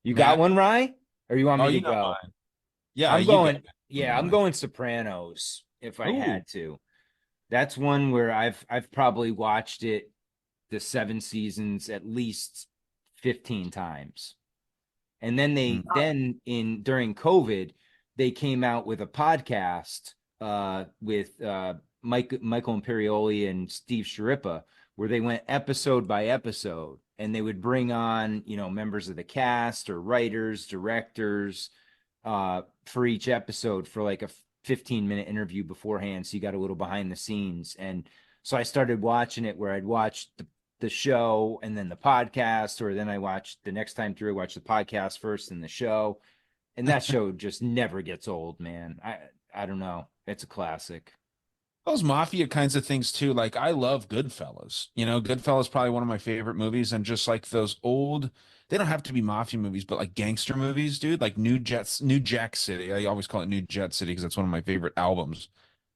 You got Matt? one, Rye? Or you want Oh, me to you know go? mine. Yeah, I'm you got going, one, yeah, I'm mine. going Sopranos if I Ooh. had to. That's one where I've probably watched it the 7 seasons at least 15 times. And then Hmm. then in during COVID, they came out with a podcast with Michael Imperioli and Steve Sharippa, where they went episode by episode, and they would bring on, members of the cast or writers, directors, for each episode for like a 15-minute interview beforehand. So you got a little behind the scenes. And so I started watching it where I'd watch the show and then the podcast, or then I watched the next time through, I watched the podcast first and the show. And that show just never gets old, man. I don't know. It's a classic. Those mafia kinds of things too. Like I love Goodfellas. Goodfellas probably one of my favorite movies, and just like those old, they don't have to be mafia movies, but like gangster movies, dude. Like New Jack City. I always call it New Jet City because that's one of my favorite albums.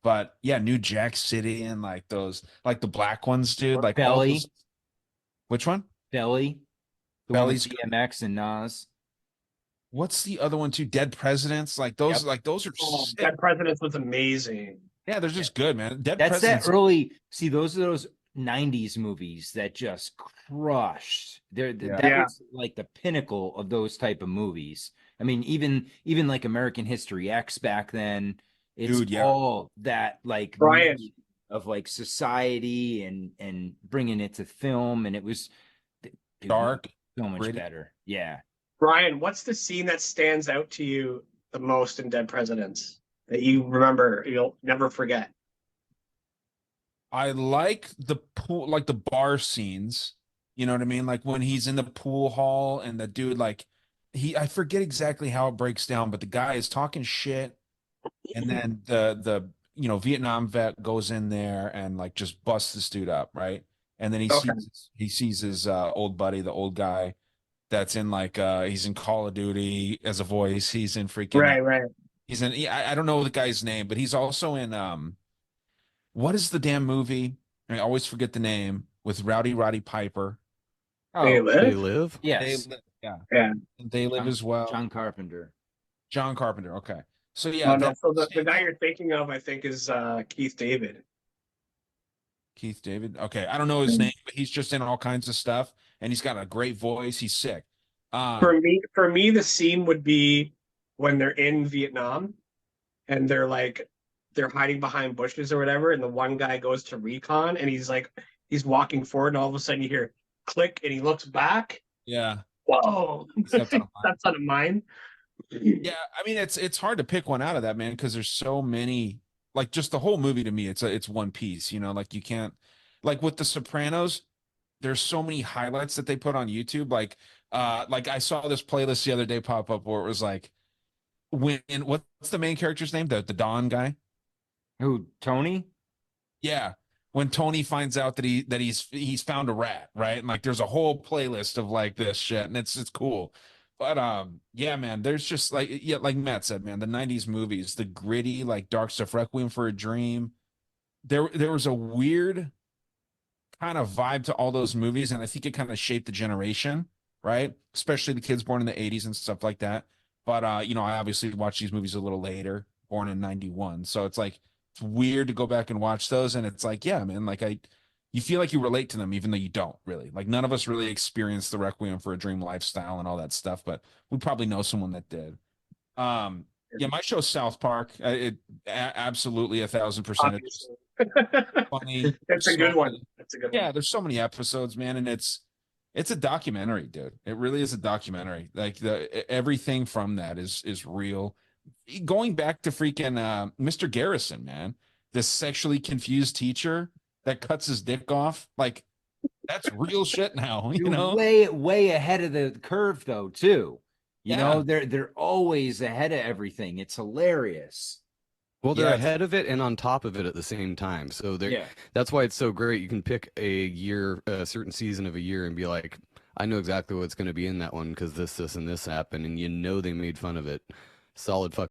But yeah, New Jack City and like those, like the black ones, dude. Or Like all those. Belly, Which one? Belly, the one with Belly's good. DMX and Nas. What's the other one too? Dead Presidents. Like those. Yep. Like those are Oh, sick. that Presidents was amazing. Yeah, they're Yeah. just good, man. Dead That's that Presidents. early. See, those are those '90s movies that just crushed. Yeah. That Yeah, was like the pinnacle of those type of movies. I mean, even like American History X back then. It's Dude, yeah. all that like Brian. mix of like society and bringing it to film, and it was, dude, Dark, so much gritty. better. Yeah. Brian, what's the scene that stands out to you the most in Dead Presidents that you remember you'll never forget? I like the pool, like the bar scenes. You know what I mean? Like when he's in the pool hall and the dude, like I forget exactly how it breaks down, but the guy is talking shit, and then the Vietnam vet goes in there and like just busts this dude up, right? And then Okay. he sees his old buddy, the old guy that's in like he's in Call of Duty as a voice. He's in freaking Right, right. he's in I don't know the guy's name, but he's also in what is the damn movie? I always forget the name with Roddy Piper. They Oh, They live? live? They yes. live, yeah. Yeah. And They Live John, as well. John Carpenter. John Carpenter. Okay. So yeah, Oh no, that so the stands guy out. you're thinking of, I think, is Keith David. Keith David. Okay, I don't know his name, but he's just in all kinds of stuff, and he's got a great voice. He's sick. Um, For me, the scene would be when they're in Vietnam and they're hiding behind bushes or whatever, and the one guy goes to recon and he's walking forward, and all of a sudden you hear click and he looks back. yeah, Whoa, he steps out of line. that's out of mine. Yeah, I mean it's hard to pick one out of that, man, because there's so many. Like just the whole movie to me, it's one piece. Like you can't, like with The Sopranos, there's so many highlights that they put on YouTube. Like I saw this playlist the other day pop up where it was like when what's the main character's name? The Don guy. Who, Tony? Yeah. When Tony finds out that he's found a rat, right? And like there's a whole playlist of like this shit, and it's cool. But yeah, man, there's just like, yeah, like Matt said, man, the 90s movies, the gritty, like dark stuff, Requiem for a Dream. There was a weird kind of vibe to all those movies, and I think it kind of shaped the generation, right? Especially the kids born in the 80s and stuff like that. But I obviously watched these movies a little later, born in 91. So it's like it's weird to go back and watch those, and it's like, yeah, man, like you feel like you relate to them even though you don't really. Like none of us really experienced the Requiem for a Dream lifestyle and all that stuff, but we probably know someone that did. Yeah, my show South Park, absolutely 1,000%. It's Obviously, funny. it's There's a good so one. many, It's a good one. yeah, there's so many episodes, man, and it's a documentary, dude. It really is a documentary. Like everything from that is real. Going back to freaking Mr. Garrison, man, this sexually confused teacher that cuts his dick off, like that's real shit now, you You're know? way ahead of the curve though, too. Yeah. They're always ahead of everything. It's hilarious. Well, they're Yeah, it's ahead of it and on top of it at the same time. So they're Yeah. that's why it's so great. You can pick a year, a certain season of a year, and be like, I know exactly what's going to be in that one because this, and this happened, and you know they made fun of it. Solid fucking